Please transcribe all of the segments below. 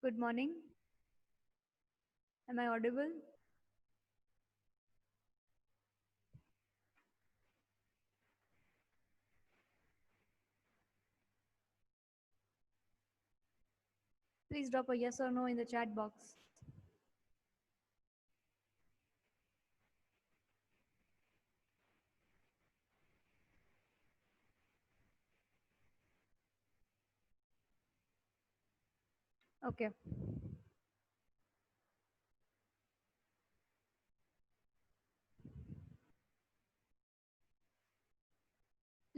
Good morning. Am I audible? Please drop a yes or no in the chat box. Okay.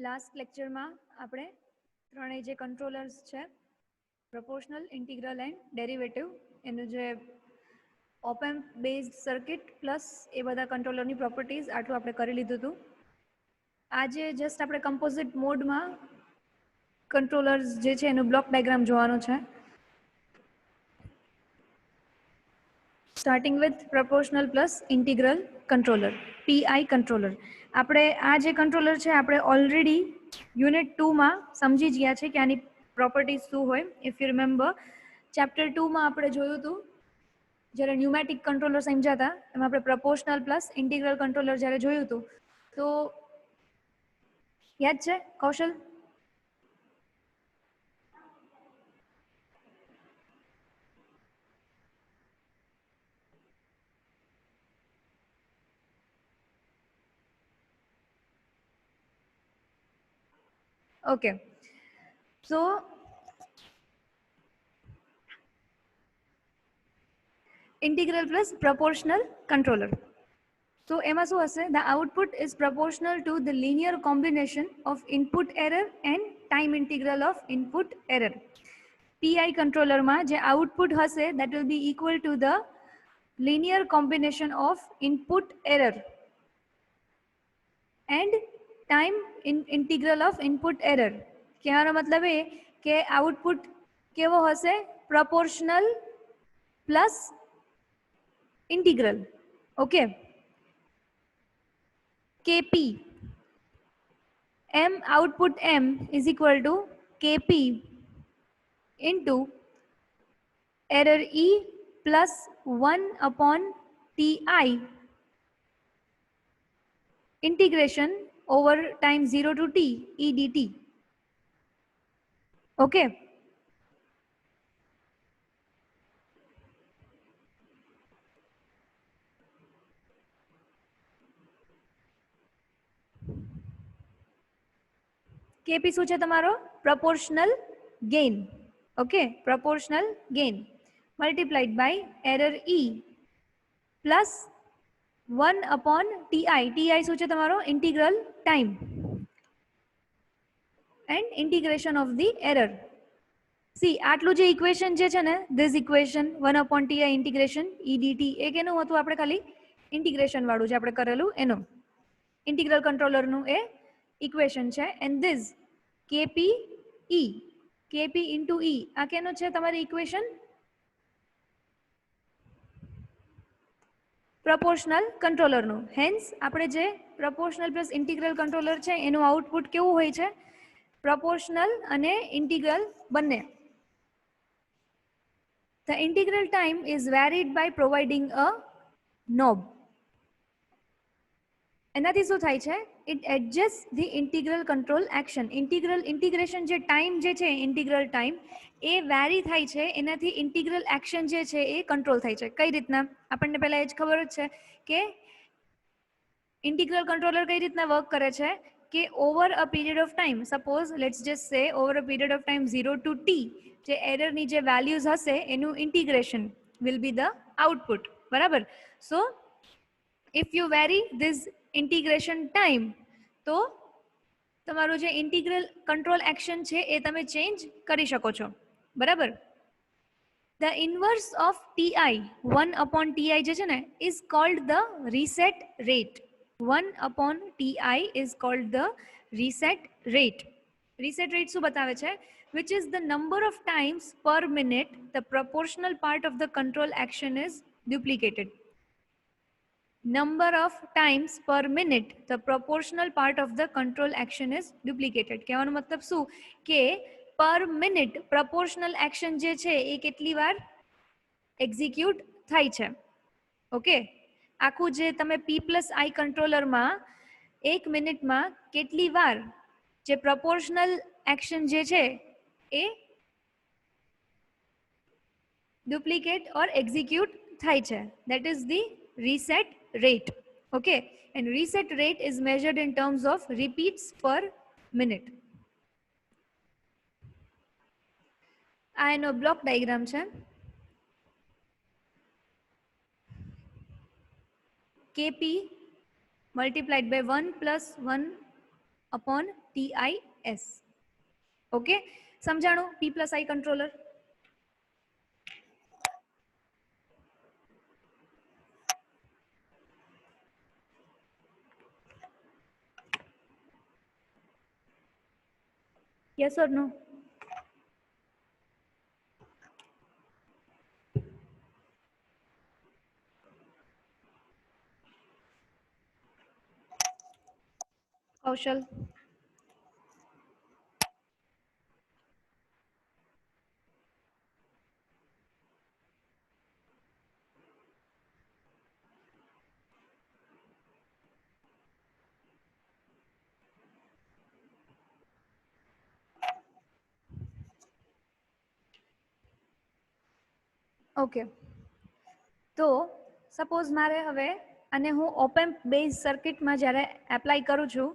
Last લેક્ચરમાં આપણે ત્રણેય જે controllers છે proportional, integral and derivative એનું જે ઓપ-એમ્પ based circuit plus એ બધા કંટ્રોલરની properties આટલું આપણે કરી લીધું હતું. આજે જસ્ટ આપણે કમ્પોઝિટ મોડમાં કંટ્રોલર્સ જે છે એનું બ્લોક ડાયાગ્રામ જોવાનો છે. Starting with proportional plus integral controller, PI controller. આપણે આ જે કંટ્રોલર છે આપણે ઓલરેડી યુનિટ 2માં સમજી જ ગયા છે કે આની પ્રોપર્ટીઝ શું હોય. ઇફ યુ રિમેમ્બર ચેપ્ટર 2માં આપણે જોયું હતું જ્યારે ન્યુમેટિક કંટ્રોલર સમજ્યા હતા એમાં આપણે પ્રપોર્શનલ પ્લસ ઇન્ટિગ્રલ કંટ્રોલર જ્યારે જોયું હતું તો યાદ છે કૌશલ? ઓકે, સો integral plus proportional controller. So એમાં શું હશે? The output is proportional to the linear combination of input error and time integral of input error. PI controller માં જે output હશે that will be equal to the linear combination of input error and time integral of input error. કહેવાનો મતલબ એ કે output કેવો હશે? proportional plus integral. Okay, Kp m output m is equal to Kp into error E plus 1 upon Ti integration over time 0 to t e dt. Okay, Kp શું છે તમારો? proportional gain. Okay, proportional gain multiplied by error E plus 1 upon Ti. Ti શું છે તમારો? integral time and integration of the error. સી આટલું જે equation જે છે ને this equation 1 upon ti integration e dt એ કેનું હતું? આપણે ખાલી ઇન્ટિગ્રેશન વાળું જે આપણે કરેલું એનું ઇન્ટિગ્રલ કંટ્રોલરનું એ ઇક્વેશન છે. And this KP E, KP into E આ કેનું છે તમારી ઇક્વેશન? પ્રપોર્શનલ કંટ્રોલરનું. હેન્સ આપણે જે પ્રપોર્શનલ પ્લસ ઇન્ટિગ્રલ કંટ્રોલર છે એનું આઉટપુટ કેવું હોય છે? પ્રપોર્શનલ અને ઇન્ટિગ્રલ બંને. The integral time is varied by providing a knob. એનાથી શું થાય છે? It adjusts the integral control action. integration જે time જે છે integral time એ વેરી થાય છે, એનાથી integral action જે છે એ કંટ્રોલ થાય છે. કઈ રીતના? આપણને પહેલા એ જ ખબર જ છે કે integral controller કઈ રીતના વર્ક કરે છે કે over a period of time, suppose let's just say over a period of time 0 to t જે એરરની જે વેલ્યુઝ હશે એનું integration will be the output. બરાબર? So if you vary this integration time તો તમારું જે ઇન્ટિગ્રલ કંટ્રોલ એક્શન છે એ તમે ચેન્જ કરી શકો છો. બરાબર? The inverse of ti 1 upon ti જે છે ને is called the reset rate. 1 upon ti is called the reset rate. Reset rate શું બતાવે છે? Which is the number of times per minute the proportional part of the control action is duplicated. Number of times per minute the proportional part of the control action is duplicated. કહેવાનો મતલબ શું કે પર minute proportional action જે છે એ કેટલી વાર execute થાય છે. ઓકે, આખું જે તમે P+I કંટ્રોલરમાં 1 મિનિટમાં કેટલી વાર જે પ્રપોર્શનલ એક્શન જે છે એ ડુપ્લિકેટ ઓર એક્ઝિક્યુટ થાય છે, that is the reset rate. Okay, and reset rate is measured in terms of repeats per minute. આ એનો બ્લોક ડાયાગ્રામ છે. Kp multiplied by 1 plus 1 upon TIS. Okay, સમજાણું P+I controller? Yes or no? Kaushal? Okay, તો suppose મારે હવે અને હું opamp base સર્કિટમાં જ્યારે એપ્લાય કરું છું,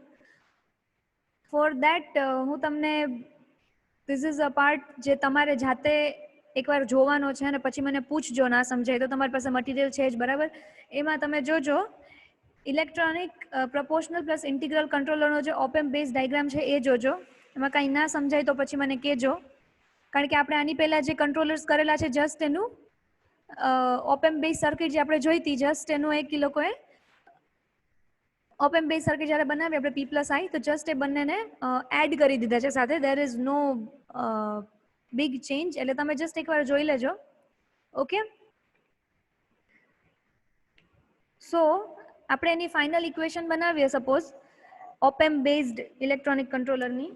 ફોર દેટ હું તમને ધીસ ઇઝ અ પાર્ટ જે તમારે જાતે એકવાર જોવાનો છે અને પછી મને પૂછજો ના સમજાય તો, તમારી પાસે મટીરિયલ છે જ બરાબર, એમાં તમે જોજો ઇલેક્ટ્રોનિક પ્રપોર્શનલ પ્લસ ઇન્ટિગ્રલ કંટ્રોલરનો જે ઓપેમ્પ બેઝ ડાયાગ્રામ છે એ જોજો. એમાં કાંઈ ના સમજાય તો પછી મને કહેજો, કારણ કે આપણે આની પહેલાં જે કંટ્રોલર્સ કરેલા છે જસ્ટ એનું ઓપેમ્પ બેઝ સર્કિટ જે આપણે જોઈ હતી, જસ્ટ એનું એક લોકોએ ઓપેમ્પ બેઝ સર્કિટ જ્યારે બનાવી આપણે P+I, તો જસ્ટ એ બંનેને એડ કરી દીધા છે સાથે. There is no big change, એટલે તમે જસ્ટ એકવાર જોઈ લેજો. ઓકે, સો આપણે એની ફાઇનલ ઇક્વેશન બનાવીએ સપોઝ ઓપેમ્પ બેઝડ ઇલેક્ટ્રોનિક કંટ્રોલરની,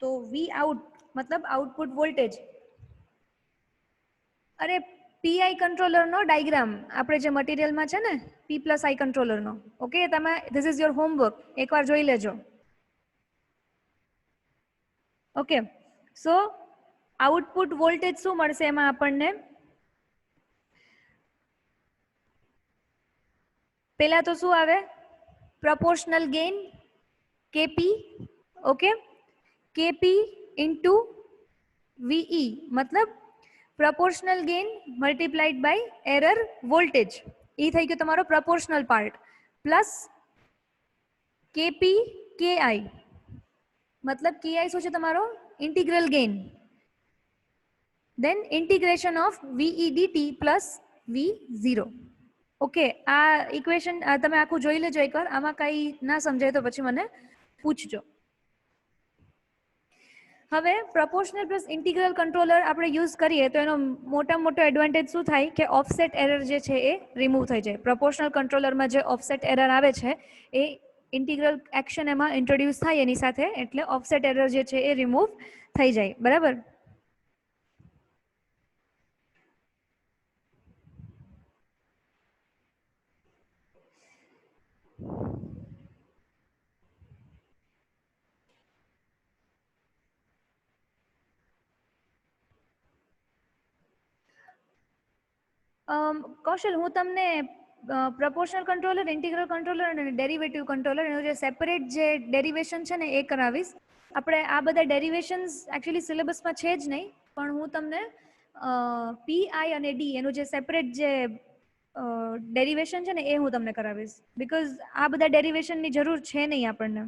તો વી આઉટ મતલબ આઉટપુટ વોલ્ટેજ. અરે પીઆઈ કંટ્રોલરનો ડાયાગ્રામ આપણે જે મટીરિયલમાં છે ને P+I કંટ્રોલરનો. ઓકે, તમે ધીસ ઇઝ યોર હોમવર્ક, એકવાર જોઈ લેજો. ઓકે, સો આઉટપુટ વોલ્ટેજ શું મળશે એમાં આપણને? પહેલા તો શું આવે? Proportional gain KP. Okay, KP into VE મતલબ proportional gain multiplied by error voltage. એ થઈ ગયો તમારો proportional part, plus KP KI મતલબ કેઆઈ શું છે તમારો? Integral gain. Then integration of VE DT plus V0. Okay, આ ઇક્વેશન તમે આખું જોઈ લેજો એકવાર, આમાં કાંઈ ના સમજાય તો પછી મને પૂછજો. હવે પ્રપોર્શનલ પ્લસ ઇન્ટિગ્રલ કંટ્રોલર આપણે યુઝ કરીએ તો એનો મોટામાં મોટો એડવાન્ટેજ શું થાય કે ઓફસેટ એરર જે છે એ રિમૂવ થઈ જાય. પ્રપોર્શનલ કંટ્રોલરમાં જે ઓફસેટ એરર આવે છે એ ઇન્ટિગ્રલ એક્શન એમાં ઇન્ટ્રોડ્યુસ થાય એની સાથે, એટલે ઓફસેટ એરર જે છે એ રિમૂવ થઈ જાય. બરાબર? કૌશલ, હું તમને પ્રપોર્શનલ કંટ્રોલર, ઇન્ટિગ્રલ કંટ્રોલર અને ડેરિવેટિવ કંટ્રોલર એનું જે સેપરેટ જે ડેરિવેશન છે ને એ કરાવીશ. આપણે આ બધા ડેરિવેશન્સ એકચ્યુઅલી સિલેબસમાં છે જ નહીં, પણ હું તમને પીઆઈ અને ડી એનું જે સેપરેટ જે ડેરિવેશન છે ને એ હું તમને કરાવીશ, બિકોઝ આ બધા ડેરિવેશનની જરૂર છે નહીં આપણને.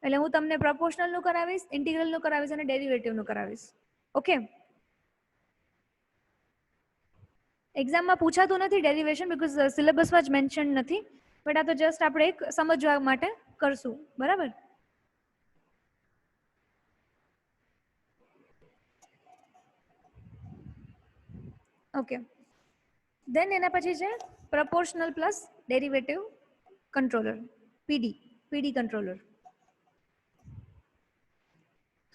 એટલે હું તમને પ્રપોર્શનલનું કરાવીશ, ઇન્ટિગ્રલનું કરાવીશ અને ડેરિવેટિવનું કરાવીશ. ઓકે, એક્ઝામમાં પૂછાતું નથી ડેરિવેશન, બિકોઝ સિલેબસમાં જ મેન્શન નથી, બટ આ તો જસ્ટ આપણે એક સમજવા માટે કરશું. બરાબર? ઓકે, દેન એના પછી છે પ્રપોર્શનલ પ્લસ ડેરિવેટિવ કંટ્રોલર, પીડી કંટ્રોલર.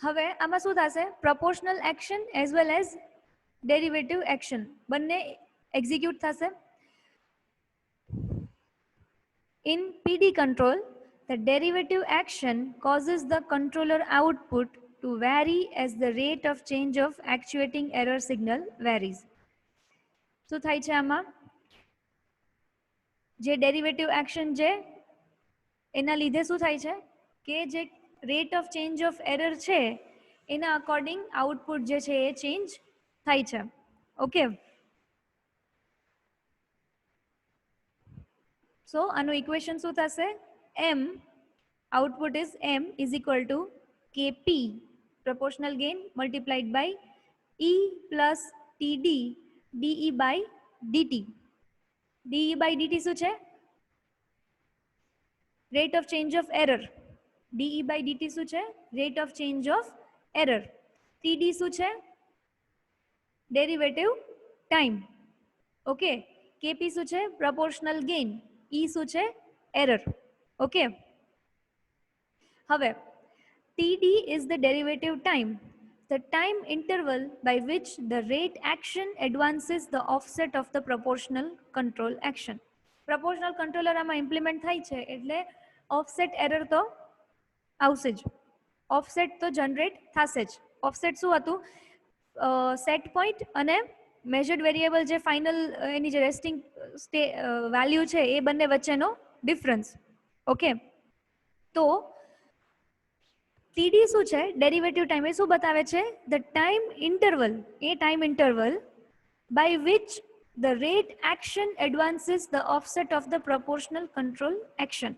હવે આમાં શું થશે? Proportional action as well as derivative action બંને એક્ઝિક્યુટ થશે. In PD control, the derivative action causes the controller output to vary as the rate of change of actuating error signal varies. શું થાય છે આમાં? જે ડેરિવેટિવ એક્શન છે એના લીધે શું થાય છે કે જે rate of change of error છે એના અકોર્ડિંગ આઉટપુટ જે છે એ ચેન્જ થાય છે. ઓકે, સો આનું ઇક્વેશન શું થશે? m output is m is equal to kp proportional gain multiplied by e plus td de by dt. de by dt શું છે? Rate of change of error. de by dt શું છે? Rate of change of error. td શું છે? Derivative time. Okay, kp શું છે? Proportional gain. e શું છે? એરર. ઓકે, હવે td is the derivative time, the time interval by which the rate action advances the offset of the proportional control action. proportional controller આમાં implement થાય છે એટલે offset error તો આવશે જ, ઓફસેટ તો જનરેટ થશે જ. ઓફસેટ શું હતું? સેટ પોઈન્ટ અને મેજર્ડ વેરિયેબલ જે ફાઇનલ એની જે રેસ્ટિંગ વેલ્યુ છે એ બંને વચ્ચેનો ડિફરન્સ. ઓકે, તો TD શું છે? Derivative time. એ શું બતાવે છે? ધ ટાઈમ ઇન્ટરવલ, એ time interval by which the rate action advances the offset of the proportional control action.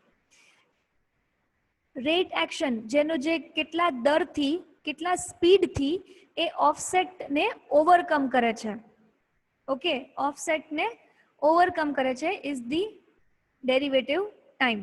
Rate action જેનો જે કેટલા દરથી કેટલા સ્પીડથી એ ઓફસેટને ઓવરકમ કરે છે. ઓકે, ઓફસેટને ઓવરકમ કરે છે ઇઝ ધી ડેરિવેટિવ ટાઈમ.